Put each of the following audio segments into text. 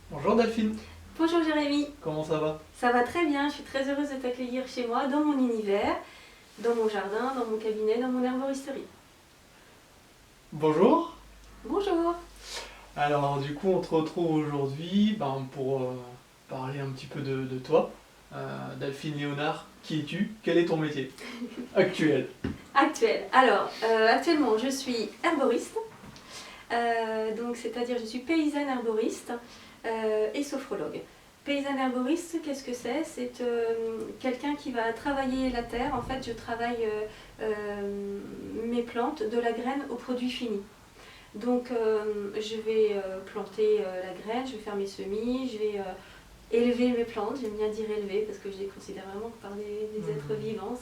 Bonjour Delphine, Bonjour Jérémy, comment ça va? ça va très bien, je suis très heureuse de t'accueillir chez moi, dans mon univers, dans mon jardin, dans mon cabinet, dans mon herboristerie. Bonjour. Bonjour. Alors du coup on te retrouve aujourd'hui pour parler un petit peu de toi. Delphine Léonard, qui es-tu? Quel est ton métier actuel? Actuellement je suis herboriste, donc c'est-à-dire je suis paysanne herboriste et sophrologue. Paysanne herboriste, qu'est-ce que c'est? C'est quelqu'un qui va travailler la terre. En fait, je travaille mes plantes de la graine au produit fini. Donc je vais planter la graine, je vais faire mes semis, je vais élever mes plantes. J'aime bien dire élever parce que je les considère vraiment par des êtres vivants.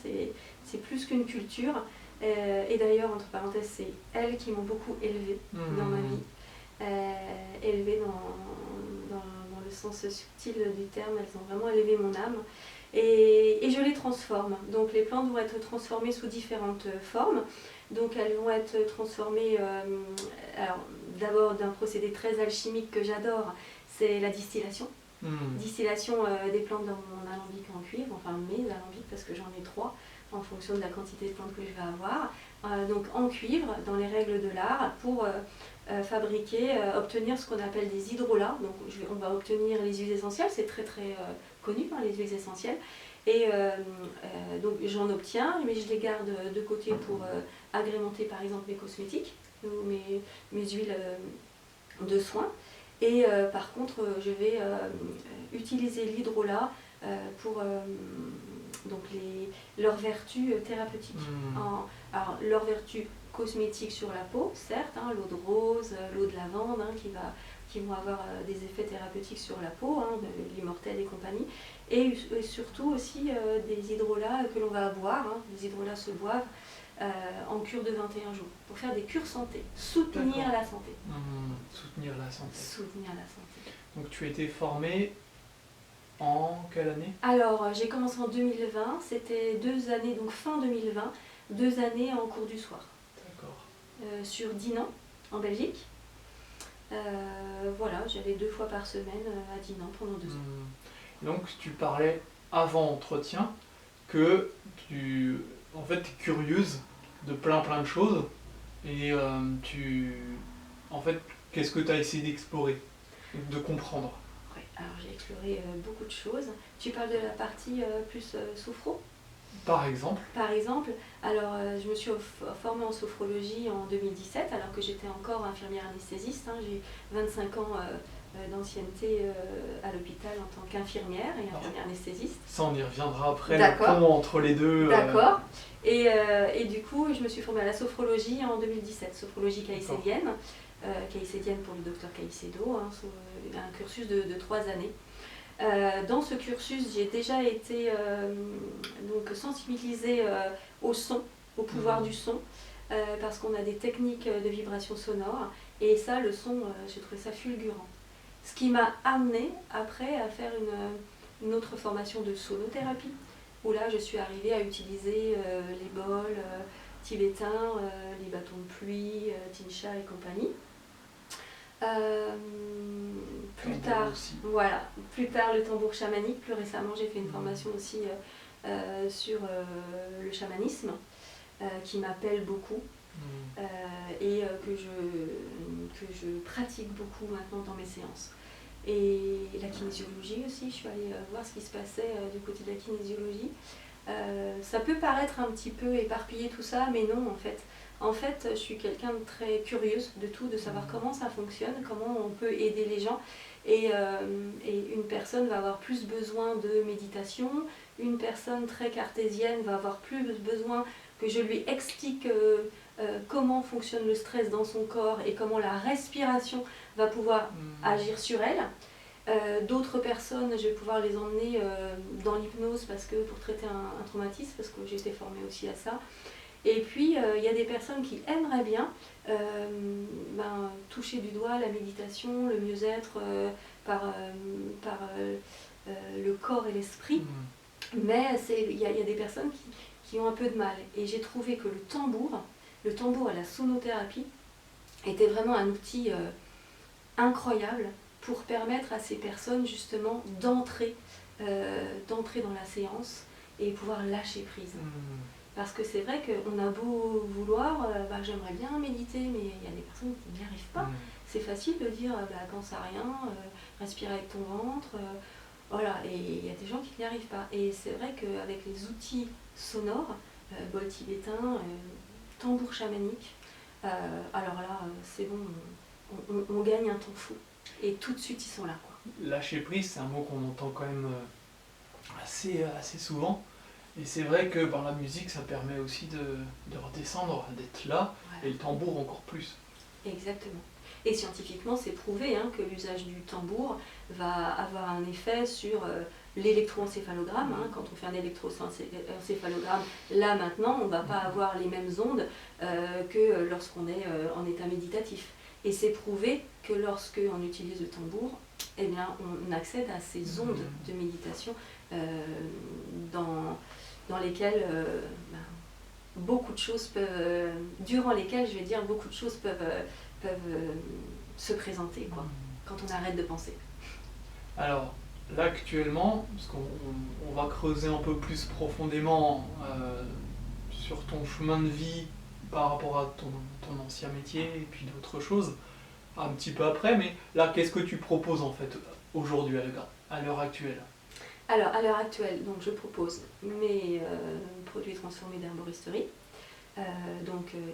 C'est plus qu'une culture. Et d'ailleurs, entre parenthèses, c'est elles qui m'ont beaucoup élevée dans ma vie. Élevée dans le sens subtil du terme, elles ont vraiment élevé mon âme. Et je les transforme. Donc les plantes vont être transformées sous différentes formes. Donc elles vont être transformées, alors d'abord d'un procédé très alchimique que j'adore, c'est la distillation. Distillation des plantes dans mon alambic en cuivre, enfin mes alambics parce que j'en ai 3 en fonction de la quantité de plantes que je vais avoir. Donc en cuivre, dans les règles de l'art, pour fabriquer, obtenir ce qu'on appelle des hydrolats. Donc on va obtenir les huiles essentielles, c'est très connu, hein, les huiles essentielles. Et donc j'en obtiens, mais je les garde de côté pour agrémenter par exemple mes cosmétiques, ou mes huiles de soins. Et par contre, je vais utiliser l'hydrolat pour donc leurs vertus thérapeutiques. Alors, leurs vertus cosmétiques sur la peau, certes, hein, l'eau de rose, l'eau de lavande, hein, qui vont avoir des effets thérapeutiques sur la peau, hein, de l'immortelle et compagnie. Et surtout aussi des hydrolats que l'on va boire. Hein. Les hydrolats se boivent en cure de 21 jours, pour faire des cures santé, soutenir la santé. Soutenir la santé. Soutenir la santé. Donc tu as été formée en quelle année? Alors j'ai commencé en 2020, c'était 2 années, donc fin 2020, 2 années en cours du soir. D'accord. Sur Dinan, en Belgique. Voilà, j'allais 2 fois par semaine à Dinan pendant 2 ans. Donc tu parlais avant entretien que tu en fait, es curieuse de plein de choses et en fait, qu'est-ce que tu as essayé d'explorer, de comprendre? Ouais, alors j'ai exploré beaucoup de choses. Tu parles de la partie plus sophro? Par exemple? Par exemple, alors je me suis formée en sophrologie en 2017 alors que j'étais encore infirmière anesthésiste. Hein. J'ai 25 ans d'ancienneté à l'hôpital en tant qu'infirmière et infirmière anesthésiste. Ça, on y reviendra après, le pont entre les deux. D'accord. Et du coup, je me suis formée à la sophrologie en 2017, sophrologie caïcédienne. Caïcédienne pour le docteur Caicedo, hein, un cursus de 3 années. Dans ce cursus, j'ai déjà été donc sensibilisée au son, au pouvoir du son, parce qu'on a des techniques de vibration sonore, et ça, le son, j'ai trouvé ça fulgurant. Ce qui m'a amenée après à faire une autre formation de sonothérapie, où là, je suis arrivée à utiliser les bols tibétains, les bâtons de pluie, Tinsha et compagnie. Plus tard le tambour chamanique. Plus récemment, j'ai fait une formation aussi sur le chamanisme qui m'appelle beaucoup et que je pratique beaucoup maintenant dans mes séances. Et la kinésiologie aussi, je suis allée voir ce qui se passait du côté de la kinésiologie. Ça peut paraître un petit peu éparpillé tout ça, mais non en fait. En fait, je suis quelqu'un de très curieuse de tout, de savoir comment ça fonctionne, comment on peut aider les gens. Et une personne va avoir plus besoin de méditation, une personne très cartésienne va avoir plus besoin que je lui explique comment fonctionne le stress dans son corps et comment la respiration va pouvoir agir sur elle. D'autres personnes, je vais pouvoir les emmener dans l'hypnose pour traiter un traumatisme, parce que j'ai été formée aussi à ça. Et puis, il y a des personnes qui aimeraient bien toucher du doigt la méditation, le mieux-être par le corps et l'esprit. Mais il y a des personnes qui ont un peu de mal. Et j'ai trouvé que le tambour à la sonothérapie était vraiment un outil incroyable pour permettre à ces personnes justement d'entrer dans la séance et pouvoir lâcher prise. Parce que c'est vrai qu'on a beau vouloir, j'aimerais bien méditer, mais il y a des personnes qui n'y arrivent pas. C'est facile de dire, pense à rien, respire avec ton ventre, voilà, et il y a des gens qui n'y arrivent pas. Et c'est vrai qu'avec les outils sonores, bol tibétain, tambour chamanique, alors là, c'est bon, on gagne un temps fou. Et tout de suite, ils sont là, quoi. Lâcher prise, c'est un mot qu'on entend quand même assez souvent. Et c'est vrai que par la musique, ça permet aussi de redescendre, d'être là, voilà. Et le tambour encore plus. Exactement. Et scientifiquement, c'est prouvé que l'usage du tambour va avoir un effet sur l'électroencéphalogramme. Quand on fait un électroencéphalogramme, là maintenant, on ne va pas avoir les mêmes ondes que lorsqu'on est en état méditatif. Et c'est prouvé que lorsque on utilise le tambour, eh bien, on accède à ces ondes de méditation dans lesquelles beaucoup de choses peuvent, durant lesquelles, je vais dire, beaucoup de choses peuvent se présenter, quoi, quand on arrête de penser. Alors, là actuellement, parce qu'on va creuser un peu plus profondément sur ton chemin de vie par rapport à ton ancien métier et puis d'autres choses, un petit peu après, mais là, qu'est-ce que tu proposes en fait aujourd'hui, à l'heure actuelle? Alors, à l'heure actuelle, donc, je propose mes produits transformés d'herboristerie,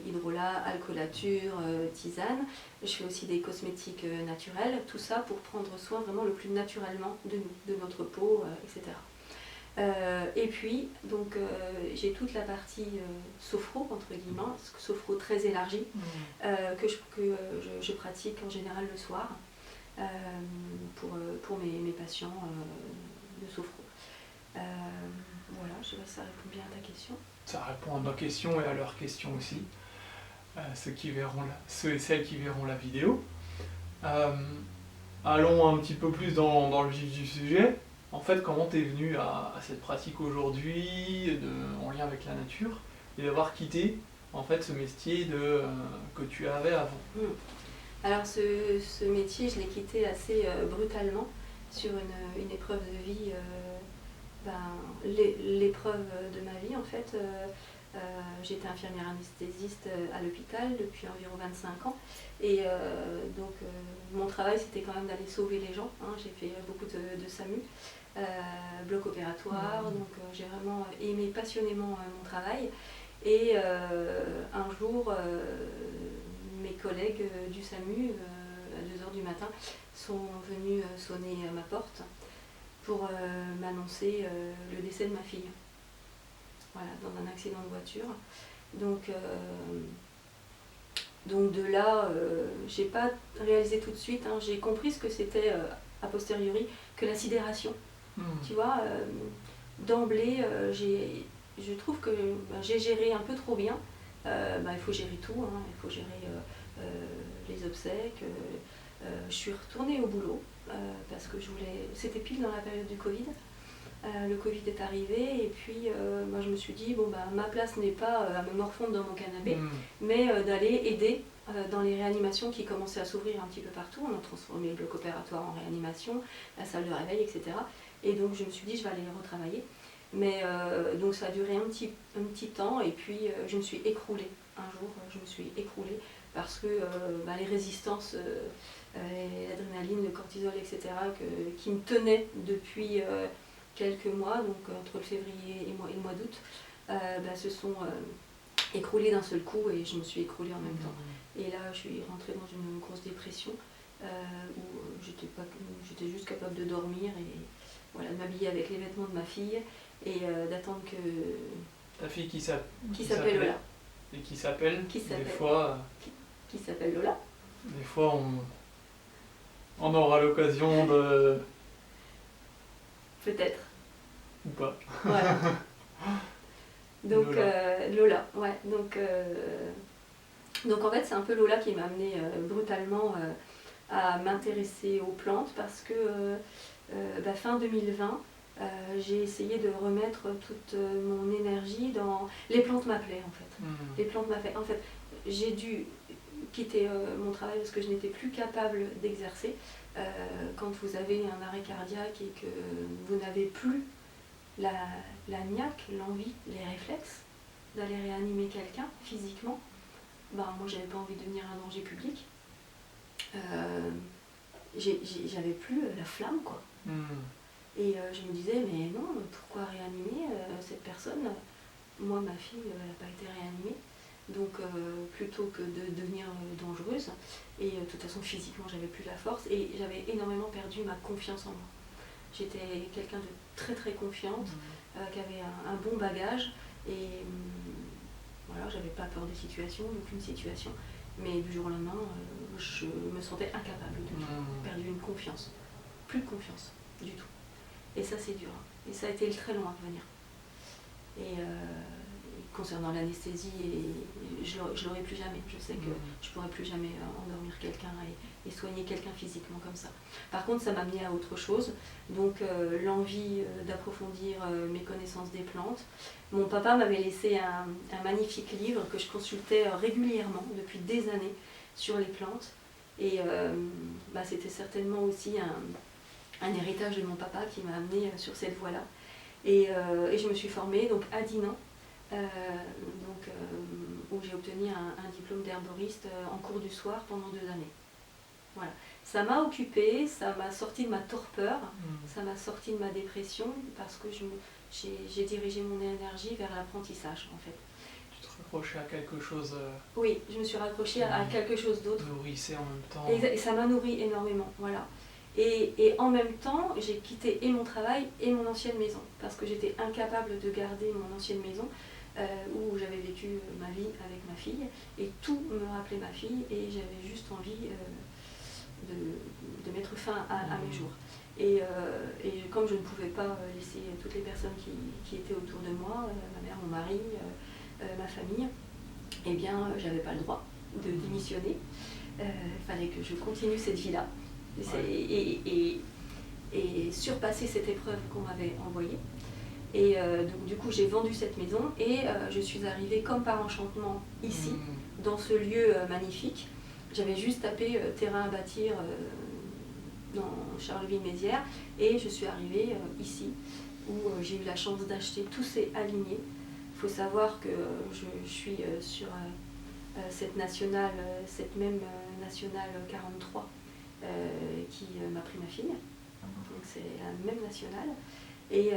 hydrolat, alcoolature, tisane. Je fais aussi des cosmétiques naturels, tout ça pour prendre soin vraiment le plus naturellement de nous, de notre peau, etc. Et puis, donc, j'ai toute la partie sophro, entre guillemets, sophro très élargie, que je pratique en général le soir pour mes patients de sophro. Voilà, je sais pas si ça répond bien à ta question. Ça répond à ma question et à leurs questions aussi, ceux et celles qui verront la vidéo. Allons un petit peu plus dans le vif du sujet. En fait, comment tu es venu à cette pratique aujourd'hui, en lien avec la nature, et d'avoir quitté en fait, ce métier que tu avais avant? Alors ce métier, je l'ai quitté assez brutalement sur une épreuve de vie, l'épreuve de ma vie en fait. J'étais infirmière anesthésiste à l'hôpital depuis environ 25 ans et mon travail c'était quand même d'aller sauver les gens. J'ai fait beaucoup de SAMU, bloc opératoire, donc j'ai vraiment aimé passionnément mon travail et un jour mes collègues du SAMU à 2h du matin sont venus sonner à ma porte pour m'annoncer le décès de ma fille. Voilà, dans un accident de voiture. Donc de là, j'ai pas réalisé tout de suite, j'ai compris ce que c'était a posteriori que la sidération. Tu vois, d'emblée, je trouve que j'ai géré un peu trop bien. Il faut gérer tout, il faut gérer les obsèques. Je suis retournée au boulot parce que c'était pile dans la période du Covid. Le Covid est arrivé et puis moi je me suis dit ma place n'est pas à me morfondre dans mon canapé, mais d'aller aider dans les réanimations qui commençaient à s'ouvrir un petit peu partout. On a transformé le bloc opératoire en réanimation, la salle de réveil, etc. Et donc je me suis dit je vais aller retravailler. Mais donc ça a duré un petit temps et puis je me suis écroulée. Un jour je me suis écroulée parce que les résistances, l'adrénaline, le cortisol, etc. qui me tenaient depuis quelques mois, donc entre le février et le mois d'août, se sont écroulés d'un seul coup et je me suis écroulée en même temps. Et là, je suis rentrée dans une grosse dépression où j'étais juste capable de dormir et voilà, de m'habiller avec les vêtements de ma fille et d'attendre que... Ta fille qui s'appelle Lola. Et qui s'appelle Qui s'appelle Lola. Des fois, on aura l'occasion de... Peut-être. Ou pas. Voilà. Donc Lola, ouais. Donc en fait c'est un peu Lola qui m'a amenée brutalement à m'intéresser aux plantes parce que fin 2020 j'ai essayé de remettre toute mon énergie dans... Les plantes m'appelaient en fait. Les plantes m'appelaient. En fait j'ai dû quitter mon travail parce que je n'étais plus capable d'exercer. quand vous avez un arrêt cardiaque et que vous n'avez plus la niaque, l'envie, les réflexes d'aller réanimer quelqu'un physiquement, ben, moi j'avais pas envie de devenir un danger public. J'avais plus la flamme, quoi. Et je me disais, mais non, pourquoi réanimer cette personne? Moi, ma fille, elle n'a pas été réanimée. Donc, plutôt que de devenir dangereuse, et de toute façon, physiquement, j'avais plus la force, et j'avais énormément perdu ma confiance en moi. J'étais quelqu'un de très très confiante, qui avait un bon bagage, et voilà, j'avais pas peur des situations, d'aucune situation. Mais du jour au lendemain, je me sentais incapable de tout. Perdu une confiance. Plus de confiance, du tout. Et ça, c'est dur. Et ça a été très long à revenir. Et concernant l'anesthésie, je l'aurai plus jamais. Je sais que je pourrai plus jamais endormir quelqu'un et soigner quelqu'un physiquement comme ça. Par contre, ça m'a amené à autre chose. Donc, l'envie d'approfondir mes connaissances des plantes. Mon papa m'avait laissé un magnifique livre que je consultais régulièrement depuis des années sur les plantes. Et c'était certainement aussi un héritage de mon papa qui m'a amené sur cette voie-là. Et je me suis formée donc, à Dinan, où j'ai obtenu un diplôme d'herboriste en cours du soir pendant 2 années. Voilà. Ça m'a occupée, ça m'a sorti de ma torpeur, ça m'a sorti de ma dépression parce que j'ai dirigé mon énergie vers l'apprentissage en fait. Tu te raccrochais à quelque chose. Oui, je me suis raccrochée à quelque chose d'autre. Nourrissait en même temps. Et ça m'a nourri énormément, voilà. Et en même temps, j'ai quitté et mon travail et mon ancienne maison parce que j'étais incapable de garder mon ancienne maison où j'avais vécu ma vie avec ma fille et tout me rappelait ma fille et j'avais juste envie de mettre fin à mes jours. Et comme je ne pouvais pas laisser toutes les personnes qui étaient autour de moi, ma mère, mon mari, ma famille, eh bien, j'avais pas le droit de démissionner. Il fallait que je continue cette vie-là. Et surpasser cette épreuve qu'on m'avait envoyée. Et donc du coup j'ai vendu cette maison et je suis arrivée comme par enchantement ici, dans ce lieu magnifique. J'avais juste tapé terrain à bâtir dans Charleville-Mézières et je suis arrivée ici où j'ai eu la chance d'acheter, tout s'est aligné. Il faut savoir que je suis sur cette nationale, cette même nationale 43 qui m'a pris ma fille, donc c'est la même nationale et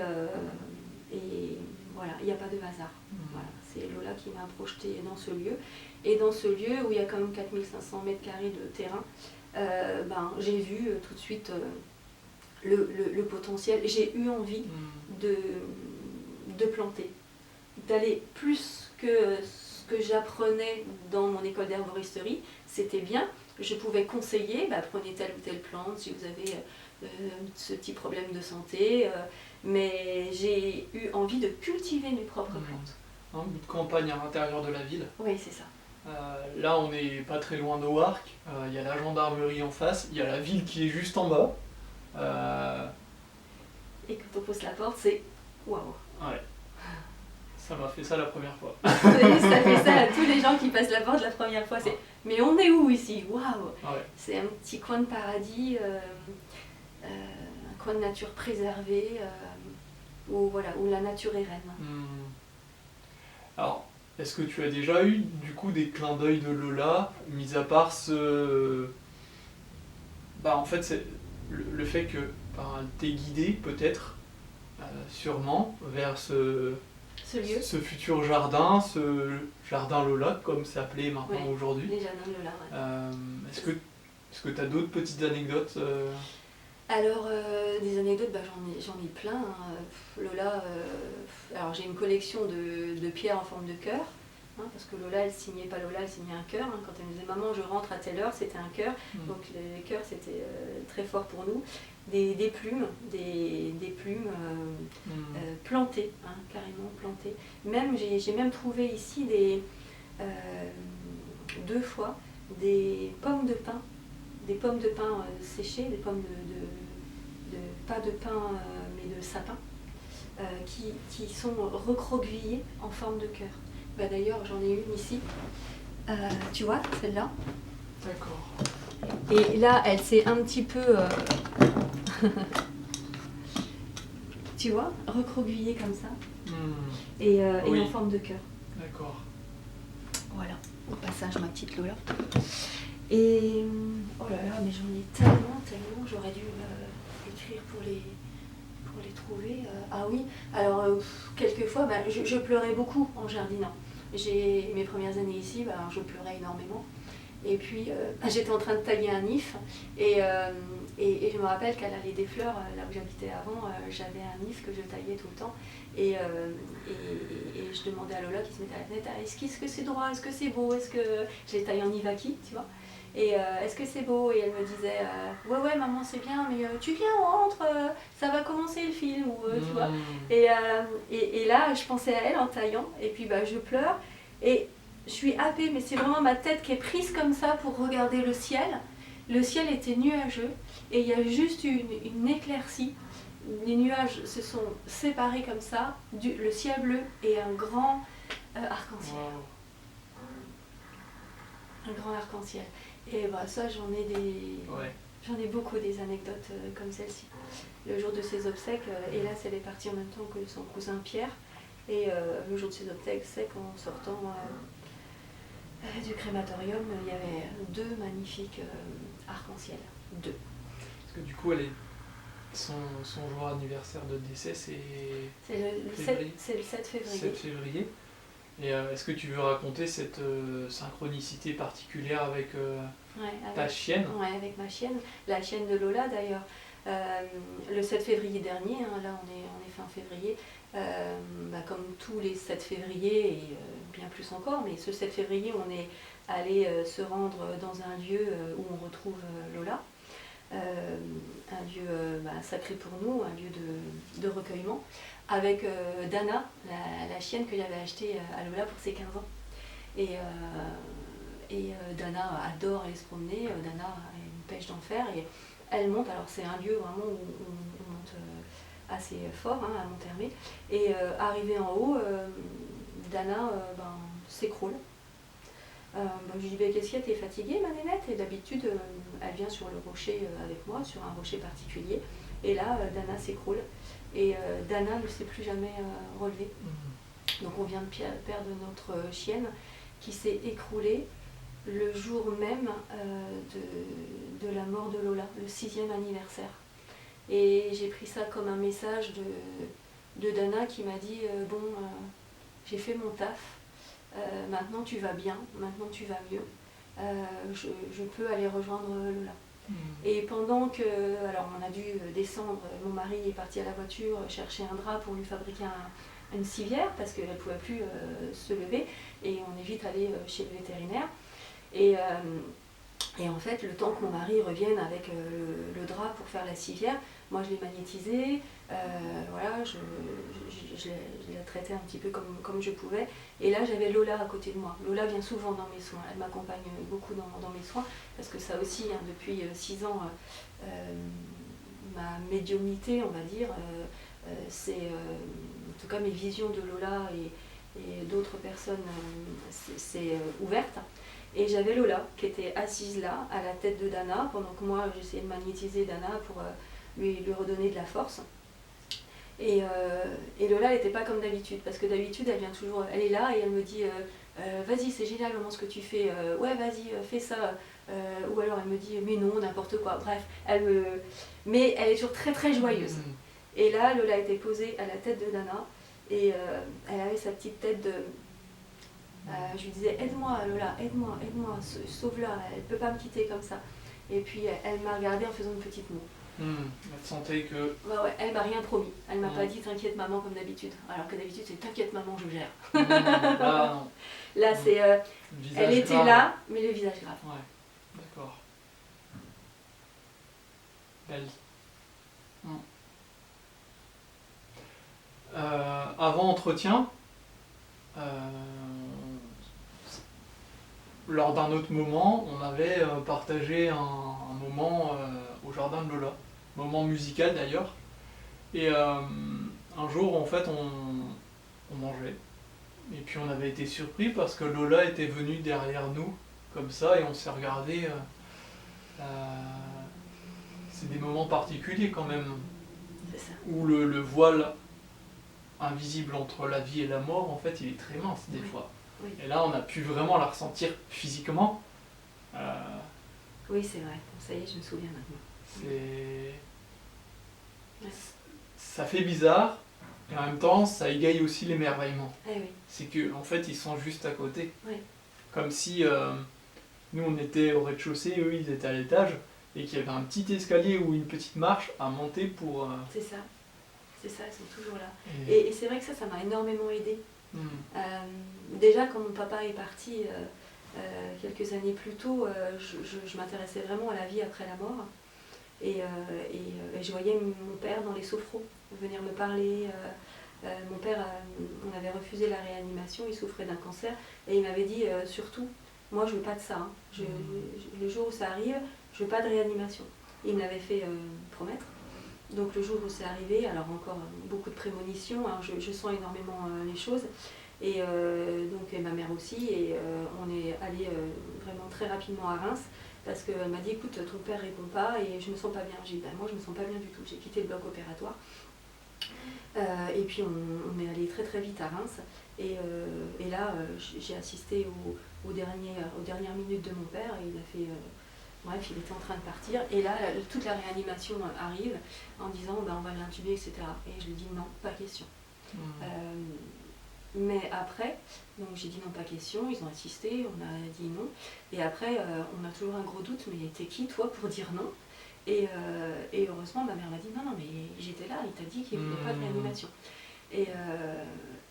voilà, il n'y a pas de hasard. Voilà, c'est Lola qui m'a projetée dans ce lieu et dans ce lieu où il y a quand même 4500 mètres carrés de terrain, j'ai vu tout de suite le potentiel, j'ai eu envie de planter, d'aller plus que ce que j'apprenais dans mon école d'herboristerie, c'était bien. Je pouvais conseiller, prenez telle ou telle plante si vous avez ce petit problème de santé, mais j'ai eu envie de cultiver mes propres plantes. Un bout de campagne à l'intérieur de la ville. Oui, c'est ça. Là, on n'est pas très loin d'Oarcq, il y a la gendarmerie en face, il y a la ville qui est juste en bas. Et quand on pose la porte, c'est waouh! Ouais. Ça m'a fait ça la première fois. Ça fait ça à tous les gens qui passent la porte la première fois. C'est mais on est où ici? Waouh! C'est un petit coin de paradis, un coin de nature préservé, où la nature est reine. Alors, est-ce que tu as déjà eu du coup des clins d'œil de Lola, mis à part ce... en fait, c'est le fait que elle t'ait guidé peut-être, sûrement, vers ce lieu. Ce futur jardin, ce jardin Lola, comme c'est appelé maintenant aujourd'hui. Les jardins Lola, Est-ce que tu as d'autres petites anecdotes Alors, des anecdotes, j'en ai plein. Lola, alors j'ai une collection de pierres en forme de cœur, parce que Lola, elle signait pas Lola, elle signait un cœur. Quand elle me disait « Maman, je rentre à telle heure », c'était un cœur. Donc les cœurs, c'était très fort pour nous. Des plumes, plantées, carrément plantées. Même, j'ai même trouvé ici 2 fois des pommes de pin, séchées, des pommes pas de pin mais de sapin, qui sont recroquevillées en forme de cœur. D'ailleurs, j'en ai une ici, tu vois, celle-là. D'accord. Et là, elle s'est un petit peu, tu vois, recroquevillée comme ça. Et Oui. en forme de cœur. D'accord. Voilà, au passage, ma petite Lola. Et oh là là, mais j'en ai tellement, j'aurais dû écrire pour les trouver. Ah oui, alors quelquefois, je pleurais beaucoup en jardinant. Mes premières années ici, je pleurais énormément. Et puis j'étais en train de tailler un if et je me rappelle qu'à l'allée des fleurs, là où j'habitais avant, j'avais un if que je taillais tout le temps. Et je demandais à Lola qui se mettait à la fenêtre, est-ce que c'est droit, est-ce que c'est beau, est-ce que je l'ai taillé en Ivaki, tu vois. Et est-ce que c'est beau? Et elle me disait, ouais maman c'est bien, mais tu viens, on rentre, ça va commencer le film, ou tu vois. Et là je pensais à elle en taillant, et puis je pleure, et je suis happée, mais c'est vraiment ma tête qui est prise comme ça pour regarder le ciel. Le ciel était nuageux, et il y a juste une éclaircie. Les nuages se sont séparés comme ça, le ciel bleu et un grand arc-en-ciel. Wow. Un grand arc-en-ciel. Et ça, j'en ai beaucoup des anecdotes comme celle-ci. Le jour de ses obsèques, hélas, elle est partie en même temps que son cousin Pierre. Et le jour de ses obsèques, en sortant du crématorium, il y avait 2 magnifiques arc-en-ciel. 2. Parce que du coup, son jour anniversaire de décès, c'est le 7 février. 7 février. Et est-ce que tu veux raconter cette synchronicité particulière avec ta chienne? Ouais, avec ma chienne, la chienne de Lola d'ailleurs. Le 7 février dernier, là on est fin février, comme tous les 7 février et bien plus encore, mais ce 7 février on est allé se rendre dans un lieu où on retrouve Lola. Un lieu sacré pour nous, un lieu de recueillement, avec Dana, la chienne que j'avais achetée à Lola pour ses 15 ans. Et Dana adore aller se promener, Dana a une pêche d'enfer et elle monte, alors c'est un lieu vraiment où on monte assez fort, à Montermé, et arrivée en haut, Dana s'écroule. Je lui dis, qu'est-ce qu'il y a, t'es fatiguée ma nénette? Et d'habitude elle vient sur le rocher avec moi, sur un rocher particulier, et là Dana s'écroule et Dana ne s'est plus jamais relevée. Donc on vient de perdre notre chienne qui s'est écroulée le jour même de la mort de Lola, le 6e anniversaire. Et j'ai pris ça comme un message de Dana qui m'a dit j'ai fait mon taf, maintenant tu vas bien, maintenant tu vas mieux, je peux aller rejoindre Lola. Et pendant que, alors on a dû descendre, mon mari est parti à la voiture chercher un drap pour lui fabriquer une civière parce qu'elle ne pouvait plus se lever, et on est vite allé chez le vétérinaire. Et en fait, le temps que mon mari revienne avec le drap pour faire la civière, moi je l'ai magnétisé, voilà, je l'ai traité un petit peu comme je pouvais. Et là j'avais Lola à côté de moi. Lola vient souvent dans mes soins, elle m'accompagne beaucoup dans mes soins, parce que ça aussi, depuis 6 ans, ma médiumnité, on va dire, c'est en tout cas mes visions de Lola et d'autres personnes, c'est ouverte. Et j'avais Lola qui était assise là, à la tête de Dana, pendant que moi j'essayais de magnétiser Dana pour lui redonner de la force. Et Lola n'était pas comme d'habitude, parce que d'habitude elle vient toujours, elle est là et elle me dit vas-y c'est génial maman ce que tu fais, ouais vas-y fais ça, ou alors elle me dit mais non n'importe quoi, bref, mais elle est toujours très très joyeuse. Et là Lola était posée à la tête de Dana et elle avait sa petite tête de... je lui disais aide-moi Lola, aide-moi, sauve-la, elle ne peut pas me quitter comme ça. Et puis elle m'a regardée en faisant une petite moue. Elle sentait que... Ouais, elle m'a rien promis. Elle m'a pas dit t'inquiète maman comme d'habitude. Alors que d'habitude c'est t'inquiète maman, je gère. Là, non. Là c'est... elle était grave. Là, mais le visage grave. Ouais, d'accord. Belle. Avant entretien, lors d'un autre moment, on avait partagé un moment au jardin de Lola, moment musical d'ailleurs. Et un jour, en fait, on mangeait. Et puis on avait été surpris parce que Lola était venue derrière nous, comme ça, et on s'est regardé. c'est des moments particuliers quand même, C'est ça. où le voile invisible entre la vie et la mort, en fait, il est très mince des Oui. fois. Oui. Et là, on a pu vraiment la ressentir physiquement. Oui, c'est vrai. Ça y est, je me souviens maintenant. C'est... Ouais. Ça fait bizarre, et en même temps, ça égaye aussi l'émerveillement. Eh oui. C'est que en fait, ils sont juste à côté. Oui. Comme si nous, on était au rez-de-chaussée, eux, ils étaient à l'étage, et qu'il y avait un petit escalier ou une petite marche à monter pour... C'est ça. C'est ça, ils sont toujours là. et- Et c'est vrai que ça m'a énormément aidée. Hmm. Déjà, quand mon papa est parti quelques années plus tôt, je m'intéressais vraiment à la vie après la mort. Et je voyais mon père dans les sophros venir me parler. Mon père, on avait refusé la réanimation, il souffrait d'un cancer. Et il m'avait dit surtout, moi je veux pas de ça. Hein. Le jour où ça arrive, je veux pas de réanimation. Il me l'avait fait promettre. Donc le jour où c'est arrivé, alors encore beaucoup de prémonitions, hein, je sens énormément les choses. Et donc et ma mère aussi, et on est allé vraiment très rapidement à Reims, parce qu'elle m'a dit écoute, ton père répond pas et je me sens pas bien. J'ai dit bah, moi je me sens pas bien du tout, j'ai quitté le bloc opératoire. Et puis on est allé très très vite à Reims, et là j'ai assisté aux dernières minutes de mon père, et il a fait... Bref, il était en train de partir, et là, toute la réanimation arrive en disant on va l'intuber, etc. Et je lui dis non, pas question. Mais après, donc j'ai dit non, pas question, ils ont assisté, on a dit non. Et après, on a toujours un gros doute, mais t'es qui toi pour dire non? Et heureusement, ma mère m'a dit non, non, mais j'étais là, il t'a dit qu'il n'y avait pas de réanimation.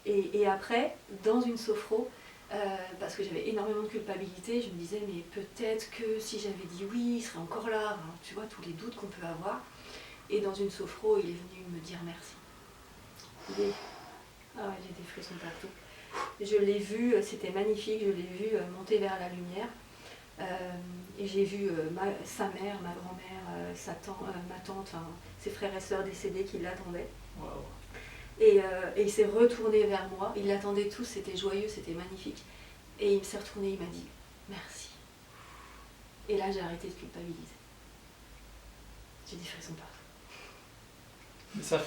Et après, dans une sophro, parce que j'avais énormément de culpabilité, je me disais mais peut-être que si j'avais dit oui, il serait encore là, hein, tu vois, tous les doutes qu'on peut avoir. Et dans une sophro, il est venu me dire merci. Ah ouais, j'ai des frissons partout. Je l'ai vu, c'était magnifique, je l'ai vu monter vers la lumière. Et j'ai vu sa mère, ma grand-mère, ma tante, enfin, ses frères et sœurs décédés qui l'attendaient. Wow. Et il s'est retourné vers moi, ils l'attendaient tous, c'était joyeux, c'était magnifique. Et il s'est retourné, il m'a dit merci. Et là j'ai arrêté de culpabiliser. J'ai des frissons partout. Ça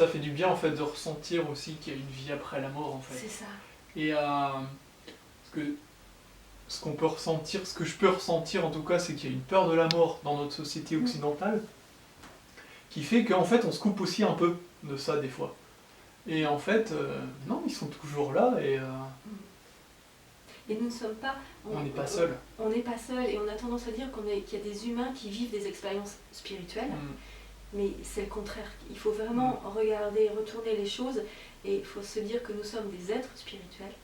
fait du bien en fait de ressentir aussi qu'il y a une vie après la mort en fait. C'est ça. Et ce qu'on peut ressentir, ce que je peux ressentir en tout cas, c'est qu'il y a une peur de la mort dans notre société occidentale qui fait qu'en fait on se coupe aussi un peu de ça des fois. Et en fait, non, ils sont toujours là et nous ne sommes pas... on n'est pas seuls. On n'est pas seul, et on a tendance à dire qu'il y a des humains qui vivent des expériences spirituelles. Mais c'est le contraire. Il faut vraiment regarder, retourner les choses, et il faut se dire que nous sommes des êtres spirituels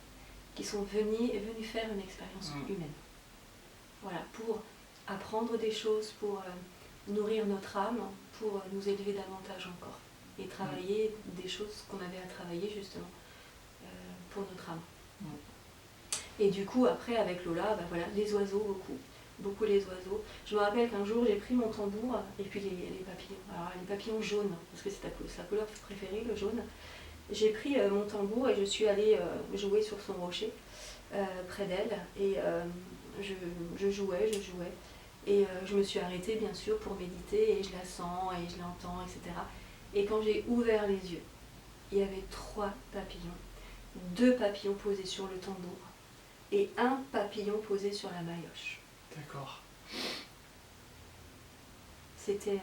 qui sont venus faire une expérience humaine. Voilà, pour apprendre des choses, pour nourrir notre âme, pour nous élever davantage encore, et travailler des choses qu'on avait à travailler justement pour notre âme. Et du coup, après, avec Lola, voilà, les oiseaux, beaucoup les oiseaux. Je me rappelle qu'un jour, j'ai pris mon tambour et puis les papillons. Alors, les papillons jaunes, parce que c'est sa couleur préférée, le jaune. J'ai pris mon tambour et je suis allée jouer sur son rocher, près d'elle. Et je jouais. Et je me suis arrêtée, bien sûr, pour méditer, et je la sens, et je l'entends, etc. Et quand j'ai ouvert les yeux, il y avait 3 papillons. 2 papillons posés sur le tambour, et 1 papillon posé sur la maillotche. D'accord. C'était...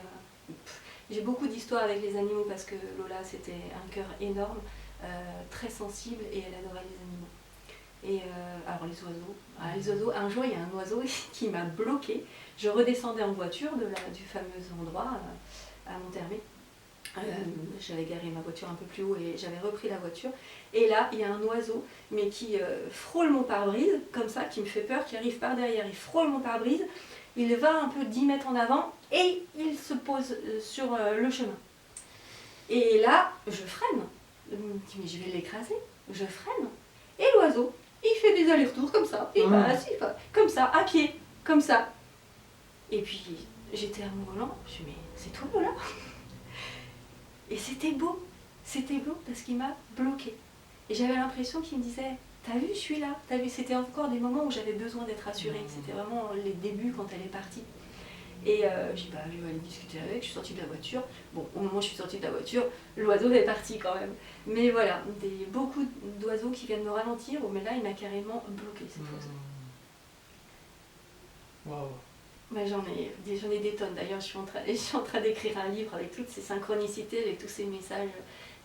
J'ai beaucoup d'histoires avec les animaux parce que Lola, c'était un cœur énorme, très sensible, et elle adorait les animaux. Et alors les oiseaux, un jour il y a un oiseau qui m'a bloquée. Je redescendais en voiture du fameux endroit à Monthermé. J'avais garé ma voiture un peu plus haut et j'avais repris la voiture. Et là, il y a un oiseau, mais qui frôle mon pare-brise, comme ça, qui me fait peur, qui arrive par derrière. Il frôle mon pare-brise, il va un peu 10 mètres en avant et il se pose sur le chemin. Et là, je freine. Je me dis, mais je vais l'écraser. Je freine. Et l'oiseau, il fait des allers-retours comme ça. Il passe, comme ça, à pied, comme ça. Et puis, j'étais à mon volant. Je me suis dit, mais c'est toi, Lola? Et c'était beau parce qu'il m'a bloquée. Et j'avais l'impression qu'il me disait, t'as vu, je suis là, t'as vu. C'était encore des moments où j'avais besoin d'être rassurée. C'était vraiment les débuts quand elle est partie. Et j'ai dit, bah, je vais aller discuter avec, je suis sortie de la voiture. Bon, au moment où je suis sortie de la voiture, l'oiseau est parti quand même. Mais voilà, beaucoup d'oiseaux qui viennent me ralentir, mais là, il m'a carrément bloqué cette fois. Waouh. Bah, j'en ai des tonnes. D'ailleurs, je suis en train d'écrire un livre avec toutes ces synchronicités, avec tous ces messages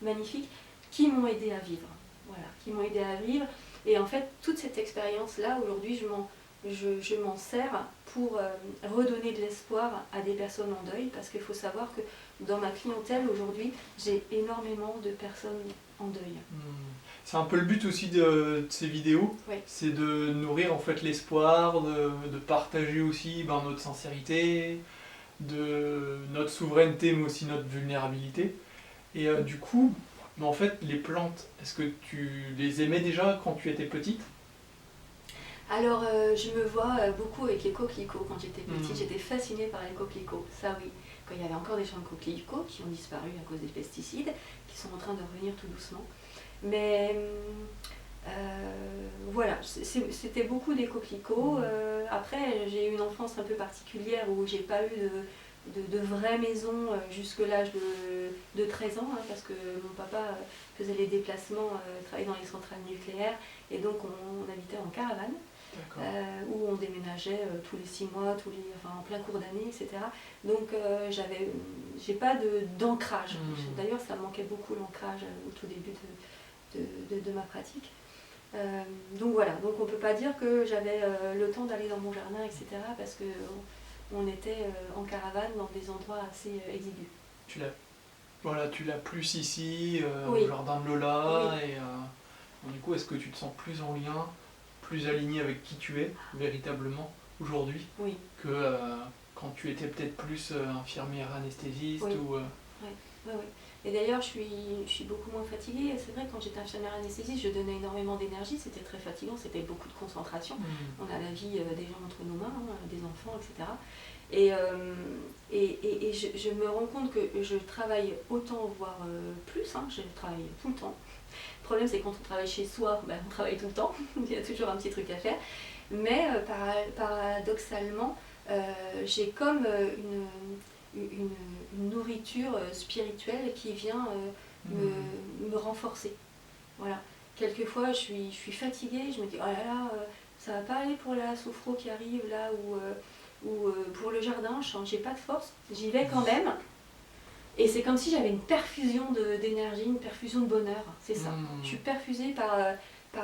magnifiques qui m'ont aidé à vivre. Voilà, qui m'ont aidé à vivre. Et en fait, toute cette expérience-là, aujourd'hui, je m'en sers pour redonner de l'espoir à des personnes en deuil, parce qu'il faut savoir que dans ma clientèle aujourd'hui, j'ai énormément de personnes en deuil. C'est un peu le but aussi de ces vidéos, Oui. C'est de nourrir en fait l'espoir, de partager aussi notre sincérité, de notre souveraineté mais aussi notre vulnérabilité. Et du coup, en fait, les plantes, est-ce que tu les aimais déjà quand tu étais petite? Alors, je me vois beaucoup avec les coquelicots. Quand j'étais petite, j'étais fascinée par les coquelicots, ça oui. Quand il y avait encore des champs de coquelicots qui ont disparu à cause des pesticides, qui sont en train de revenir tout doucement. Mais voilà, c'était beaucoup des coquelicots. Après, j'ai eu une enfance un peu particulière où j'ai pas eu de vraie maison jusque l'âge de 13 ans, hein, parce que mon papa faisait les déplacements, travaillait dans les centrales nucléaires, et donc on habitait en caravane. Où on déménageait tous les 6 mois, en plein cours d'année, etc. Donc j'ai pas d'ancrage. D'ailleurs, ça me manquait beaucoup l'ancrage au tout début de ma pratique. Donc voilà, donc on peut pas dire que j'avais le temps d'aller dans mon jardin, etc. parce que on était en caravane dans des endroits assez exigus. Tu l'as plus ici, Oui. au jardin de Lola, Oui. et du coup, est-ce que tu te sens plus en lien, plus aligné avec qui tu es véritablement aujourd'hui Oui. que quand tu étais peut-être plus infirmière anesthésiste Oui. ou Oui. Et d'ailleurs, je suis beaucoup moins fatiguée. C'est vrai que quand j'étais infirmière anesthésiste, je donnais énormément d'énergie. C'était très fatigant, c'était beaucoup de concentration. On a la vie des gens entre nos mains, hein, des enfants, etc. Et je me rends compte que je travaille autant, voire plus. Hein, je travaille tout le temps. Le problème, c'est que quand on travaille chez soi, on travaille tout le temps. Il y a toujours un petit truc à faire. Mais paradoxalement, j'ai comme une nourriture spirituelle qui vient me renforcer. Voilà. Quelquefois, je suis fatiguée, je me dis, oh là là, ça va pas aller pour la sophro qui arrive là, ou pour le jardin, j'ai pas de force, j'y vais quand même. Et c'est comme si j'avais une perfusion d'énergie, une perfusion de bonheur, c'est ça. Je suis perfusée par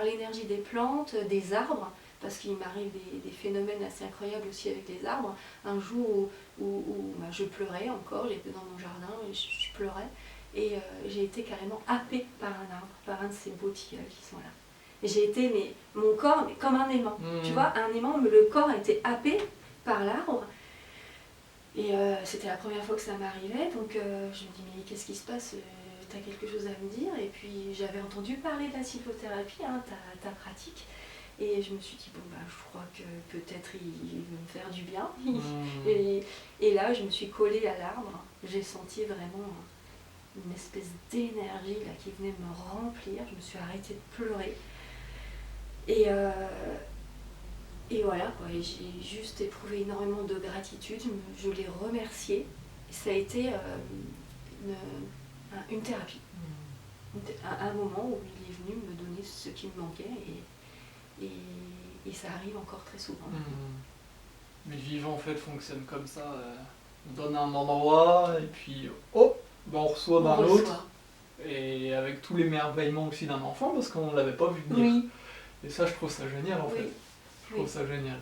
l'énergie des plantes, des arbres, parce qu'il m'arrive des phénomènes assez incroyables aussi avec les arbres. Un jour où je pleurais encore, j'étais dans mon jardin et je pleurais, et j'ai été carrément happée par un arbre, par un de ces beaux tilleuls qui sont là. Et j'ai été, mon corps, comme un aimant, tu vois, un aimant, le corps a été happé par l'arbre. Et c'était la première fois que ça m'arrivait, donc je me dis, mais qu'est-ce qui se passe, t'as quelque chose à me dire? Et puis j'avais entendu parler de la sylvothérapie, hein, ta pratique, et je me suis dit, bon, je crois que peut-être il veut me faire du bien. Et là, je me suis collée à l'arbre, j'ai senti vraiment une espèce d'énergie là, qui venait me remplir, je me suis arrêtée de pleurer. Et voilà, quoi. Et j'ai juste éprouvé énormément de gratitude, je l'ai remercié. Et ça a été une thérapie. Un moment où il est venu me donner ce qui me manquait, et ça arrive encore très souvent. Mais le vivant en fait fonctionne comme ça. On donne un endroit et puis hop, on reçoit d'un autre. Et avec tous les merveillements aussi d'un enfant parce qu'on ne l'avait pas vu venir. Oui. Et ça, je trouve ça génial en fait. Je trouve ça génial.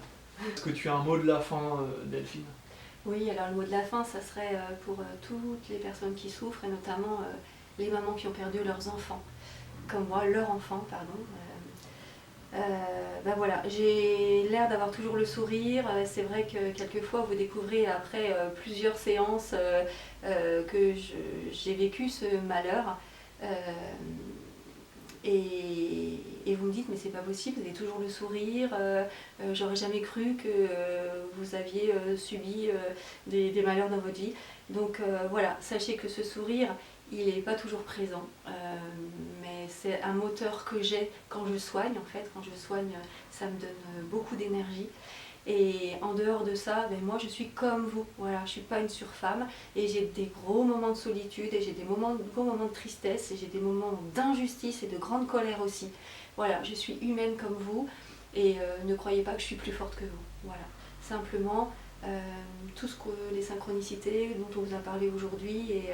Est-ce que tu as un mot de la fin, Delphine? Oui, alors le mot de la fin, ça serait pour toutes les personnes qui souffrent, et notamment les mamans qui ont perdu leurs enfants, comme moi, leur enfant, pardon. Voilà, j'ai l'air d'avoir toujours le sourire. C'est vrai que quelquefois vous découvrez après plusieurs séances que j'ai vécu ce malheur. Et vous me dites, mais c'est pas possible, vous avez toujours le sourire, j'aurais jamais cru que vous aviez subi des malheurs dans votre vie. Donc voilà, sachez que ce sourire, il n'est pas toujours présent, mais c'est un moteur que j'ai quand je soigne, en fait. Quand je soigne, ça me donne beaucoup d'énergie. Et en dehors de ça, ben moi je suis comme vous, voilà, je ne suis pas une surfemme et j'ai des gros moments de solitude et j'ai des gros moments de tristesse et j'ai des moments d'injustice et de grande colère aussi. Voilà, je suis humaine comme vous et ne croyez pas que je suis plus forte que vous. Voilà, simplement tout ce que les synchronicités dont on vous a parlé aujourd'hui et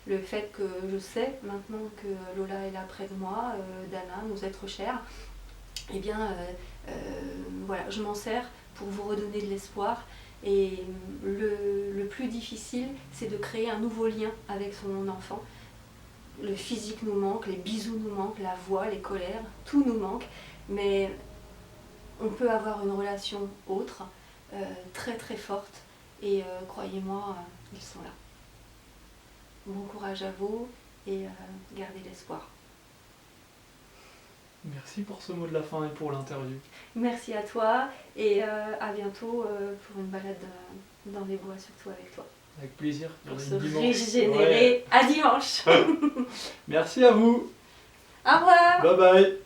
le fait que je sais maintenant que Lola est là près de moi, Dana, nos êtres chers, eh bien voilà, je m'en sers pour vous redonner de l'espoir. Et le plus difficile, c'est de créer un nouveau lien avec son enfant. Le physique nous manque, les bisous nous manquent, la voix, les colères, tout nous manque. Mais on peut avoir une relation autre, très très forte. Et croyez-moi, ils sont là. Bon courage à vous et gardez l'espoir. Merci pour ce mot de la fin et pour l'interview. Merci à toi et à bientôt pour une balade dans les bois, surtout avec toi. Avec plaisir. Pour se régénérer. Ouais. À dimanche. Merci à vous. Au revoir. Bye bye.